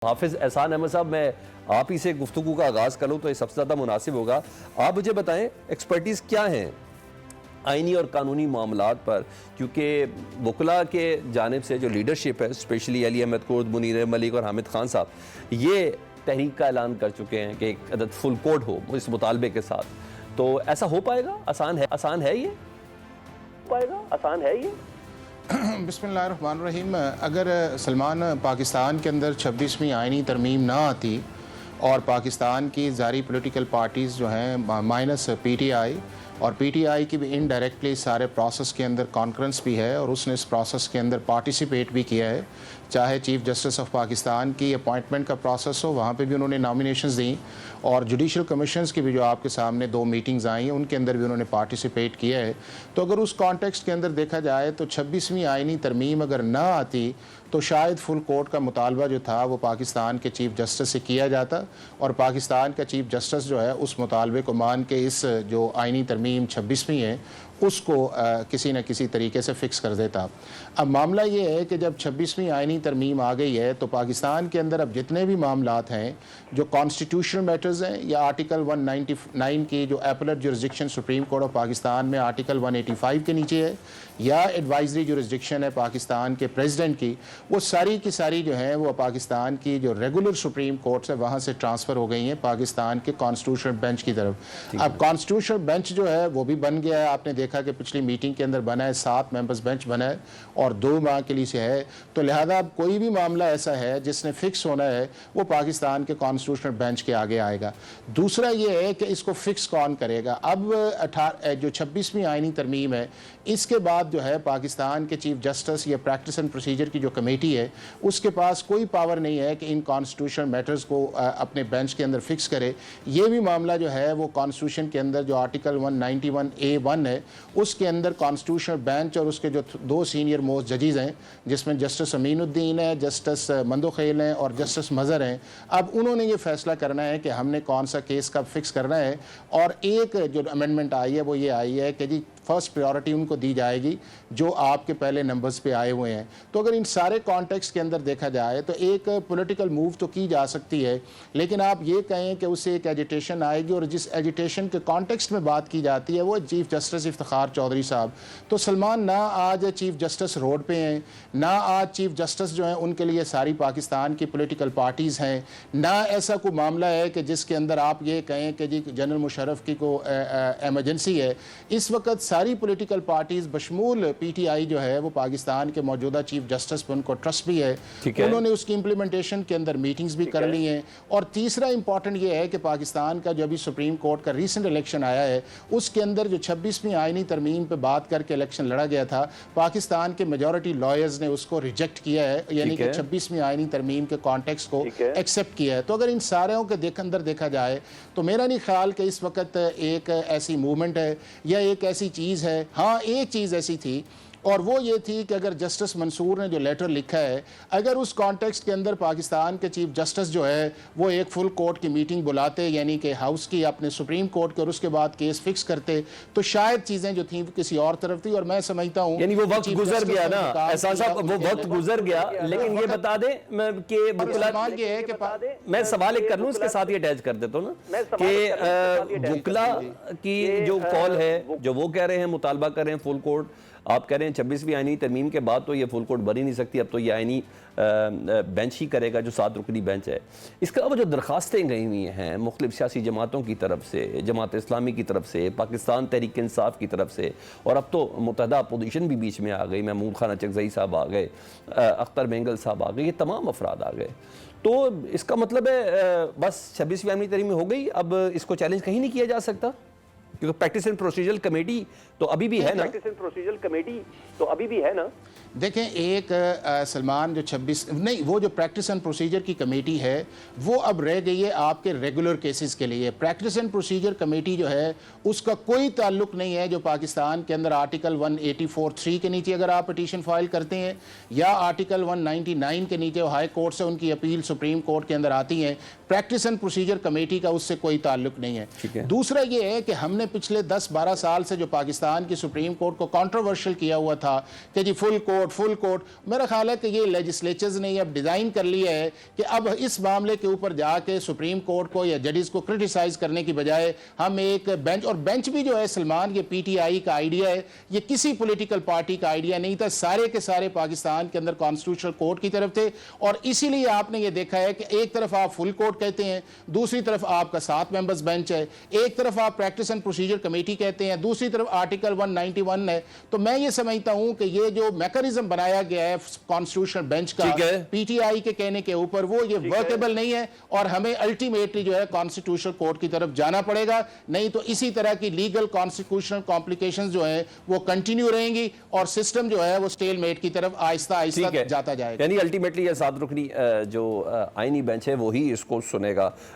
हाफिज़ एहसान अहमद साहब, मैं आप ही से गुफ्तगू का आगाज़ करूँ तो ये सबसे ज़्यादा मुनासिब होगा। आप मुझे बताएं एक्सपर्टीज़ क्या हैं आइनी और कानूनी मामलात पर, क्योंकि वकला के जानिब से जो लीडरशिप है, स्पेशली अली अहमद कुर्द, मुनीर मलिक और हामिद खान साहब, ये तहरीक का ऐलान कर चुके हैं कि एक अदद फुल कोड हो इस मुतालबे के साथ। तो ऐसा हो पाएगा? आसान है ये? आसान है ये? बिस्मिल्लाहिर्रहमानिर्रहीम। अगर सलमान पाकिस्तान के अंदर 26वीं आइनी तरमीम ना आती और पाकिस्तान की ज़ारी पॉलिटिकल पार्टीज़ जो हैं माइनस पीटीआई, और पीटीआई की भी इनडायरेक्टली सारे प्रोसेस के अंदर कॉन्फ्रेंस भी है और उसने इस प्रोसेस के अंदर पार्टिसिपेट भी किया है, चाहे चीफ़ जस्टिस ऑफ पाकिस्तान की अपॉइंटमेंट का प्रोसेस हो, वहाँ पे भी उन्होंने नॉमिनेशंस दी, और जुडिशल कमीशंस की भी जो आपके सामने 2 मीटिंग्स आई हैं उनके अंदर भी उन्होंने पार्टिसिपेट किया है। तो अगर उस कॉन्टेक्स्ट के अंदर देखा जाए तो 26वीं आइनी तरमीम अगर ना आती तो शायद फुल कोर्ट का मुतालबा जो था वो पाकिस्तान के चीफ़ जस्टिस से किया जाता और पाकिस्तान का चीफ़ जस्टिस जो है उस मुतालबे को मान के इस जो आइनी तरमीम 26वीं है उसको किसी न किसी तरीके से फ़िक्स कर देता। अब मामला ये है कि जब 26वीं आइनी तरमीम आ गई है तो पाकिस्तान के अंदर अब जितने भी मामलात हैं जो कॉन्स्टिट्यूशनल मैटर्स हैं या आर्टिकल 199 की जो appellate jurisdiction supreme court of Pakistan में आर्टिकल 185 के नीचे है या एडवाइजरी जुरिस्डिक्शन है पाकिस्तान के प्रेसिडेंट की, वो सारी की सारी जो है वो पाकिस्तान की जो रेगुलर सुप्रीम कोर्ट है वहाँ से ट्रांसफ़र हो गई हैं पाकिस्तान के कॉन्स्टिट्यूशनल बेंच की तरफ। अब कॉन्स्टिट्यूशनल बेंच जो है वो भी बन गया है, आपने देखा कि पिछली मीटिंग के अंदर बना है, 7 मेंबर्स बेंच बना है और 2 माह के लिए से है। तो लिहाजा अब कोई भी मामला ऐसा है जिसने फिक्स होना है वो पाकिस्तान के कॉन्स्टिट्यूशनल बेंच के आगे आएगा। दूसरा ये है कि इसको फिक्स कौन करेगा। अब जो 26वीं आइनी तरमीम है इसके बाद जो है पाकिस्तान के चीफ जस्टिस या प्रैक्टिस एंड प्रोसीजर की जो कमेटी है उसके पास कोई पावर नहीं है कि इन कॉन्स्टिट्यूशनल मैटर्स को अपने बेंच के अंदर फिक्स करे। ये भी मामला जो है वो कॉन्स्टिट्यूशन के अंदर जो आर्टिकल 191A1 है उसके अंदर कॉन्स्टिट्यूशनल बेंच और उसके जो 2 सीनियर मोस्ट जजेस हैं जिसमें जस्टिस अमीनुद्दीन है, जस्टिस मंदोखेल हैं और जस्टिस मज़र हैं, अब उन्होंने ये फैसला करना है कि हमने कौन सा केस कब फिक्स करना है। और एक जो अमेंडमेंट आई है वो ये आई है कि जी फर्स्ट प्रायोरिटी उनको दी जाएगी जो आपके पहले नंबर्स पे आए हुए हैं। तो अगर इन सारे कॉन्टेक्स्ट के अंदर देखा जाए तो एक पॉलिटिकल मूव तो की जा सकती है, लेकिन आप ये कहें कि उससे एक एजिटेशन आएगी और जिस एजिटेशन के कॉन्टेक्स्ट में बात की जाती है वो चीफ जस्टिस इफ्तिखार चौधरी साहब। तो सलमान ना आज चीफ जस्टिस रोड पे हैं, ना आज चीफ जस्टिस जो हैं उनके लिए सारी पाकिस्तान की पोलिटिकल पार्टीज़ हैं, ना ऐसा कोई मामला है कि जिसके अंदर आप ये कहें कि जी जनरल मुशर्रफ की को एमरजेंसी है। इस वक्त सारी पॉलिटिकल पार्टीज़ बशमूल पीटीआई जो है वो पाकिस्तान के मौजूदा चीफ जस्टिस पर उनको ट्रस्ट भी है, उन्होंने उसकी इम्प्लीमेंटेशन के अंदर मीटिंग्स भी कर ली हैं। और तीसरा इंपॉर्टेंट ये है कि पाकिस्तान का जो अभी सुप्रीम कोर्ट का रीसेंट इलेक्शन आया है उसके अंदर जो 26वीं आइनी तरमीम पर बात करके इलेक्शन लड़ा गया था, पाकिस्तान के मेजॉरिटी लॉयर्स ने उसको रिजेक्ट किया है, यानी कि 26वीं आइनी तरमीम के कॉन्टेक्स्ट को एक्सेप्ट किया है। तो अगर इन सारों के अंदर देखा जाए तो मेरा नहीं ख्याल कि इस वक्त एक ऐसी मूवमेंट है या एक ऐसी चीज़ है। हाँ, एक चीज़ ऐसी थी और वो ये थी कि अगर जस्टिस मंसूर ने जो लेटर लिखा है, अगर उस कॉन्टेक्स्ट के अंदर पाकिस्तान के चीफ जस्टिस जो है वो एक फुल कोर्ट की मीटिंग बुलाते, यानी कि हाउस की अपने सुप्रीम कोर्ट के, और उसके बाद केस फिक्स करते, तो शायद चीज़ें जो थी किसी और तरफ थी। और मैं समझता हूँ यानी वो वक्त गुजर गया ना एहसान साहब, वो वक्त गुजर गया। लेकिन ये बता दें कि मैं सवाल एक कर लूँ इसके साथ ही अटैच कर देता हूँ ना कि वकला की जो कॉल है, जो वो कह रहे हैं मुतालबा कर रहे हैं फुल कोर्ट, आप कह रहे हैं 26वीं आइनी तरमीम के बाद तो ये फुल कोर्ट बन ही नहीं सकती, अब तो ये आइनी बेंच ही करेगा जो 7 रुकनी बेंच है। इसके अलावा जो दरखास्तें गई हुई हैं मुख्तलिफ सियासी जमातों की तरफ से, जमात इस्लामी की तरफ से, पाकिस्तान तहरीक इंसाफ की तरफ से, और अब तो मुत्तहदा अपोजिशन भी बीच में आ गई, महमूद खान अचकज़ई साहब आ गए, अख्तर बेंगल साहब आ गए, ये तमाम अफराद आ गए। तो इसका मतलब है बस 26वीं आइनी तरमीम हो गई, अब इसको चैलेंज कहीं नहीं किया जा सकता, क्योंकि प्रैक्टिस एंड प्रोसीजर कमेटी तो अभी भी है ना। प्रैक्टिस एंड प्रोसीजर कमेटी तो अभी भी है ना। देखें, एक सलमान जो 26 नहीं, वो जो प्रैक्टिस एंड प्रोसीजर की कमेटी है वो अब रह गई है आपके रेगुलर केसेस के लिए। प्रैक्टिस एंड प्रोसीजर कमेटी जो है उसका कोई ताल्लुक नहीं है जो पाकिस्तान के अंदर आर्टिकल 184(3) के नीचे अगर आप पिटीशन फाइल करते हैं या आर्टिकल 199 के नीचे हाई कोर्ट से उनकी अपील सुप्रीम कोर्ट के अंदर आती हैं। प्रैक्टिस एंड प्रोसीजर कमेटी का उससे कोई ताल्लुक नहीं है। दूसरा ये है कि हमने पिछले 10-12 साल से जो पाकिस्तान की सुप्रीम कोर्ट को कॉन्ट्रोवर्शियल किया हुआ था कि जी full court court, full court. मेरा ख्याल है कि ये लेजिस्लेचर्स ने अब डिज़ाइन कर लिया है कि अब इस मामले के ऊपर जाके सुप्रीम कोर्ट को या जजेस को क्रिटिसाइज करने की बजाय हम एक बेंच, और बेंच भी जो है सलमान, ये पीटीआई का आइडिया है, ये किसी पॉलिटिकल पार्टी का आइडिया नहीं था, सारे के सारे पाकिस्तान के अंदर कॉन्स्टिट्यूशनल कोर्ट की तरफ थे। और इसीलिए आपने ये देखा है कि एक तरफ आप फुल कोर्ट कहते हैं, दूसरी तरफ आपका 7 मेंबर्स बेंच है, एक तरफ आप प्रैक्टिस एंड प्रोसीजर कमेटी कहते हैं, दूसरी तरफ आर्टिकल 191 है। तो मैं ये समझता हूं कि ये जो मैकेनिज्म बनाया गया है कॉन्स्टिट्यूशनल बेंच का पीटीआई के कहने के ऊपर, वो ये वर्केबल नहीं है और हमें अल्टीमेटली जो है कॉन्स्टिट्यूशनल कोर्ट की तरफ जाना पड़ेगा। नहीं तो इसी तरह की लीगल कॉन्स्टिट्यूशनल कॉम्प्लिकेशंस जो है वो कंटिन्यू रहेंगी और सिस्टम जो है वो स्टेलमेट की तरफ आहिस्ता आहिस्ता जाता जाएगा। यानी अल्टीमेटली ये 7 रुकनी जो आईनी बेंच है वही इसको सुनेगा।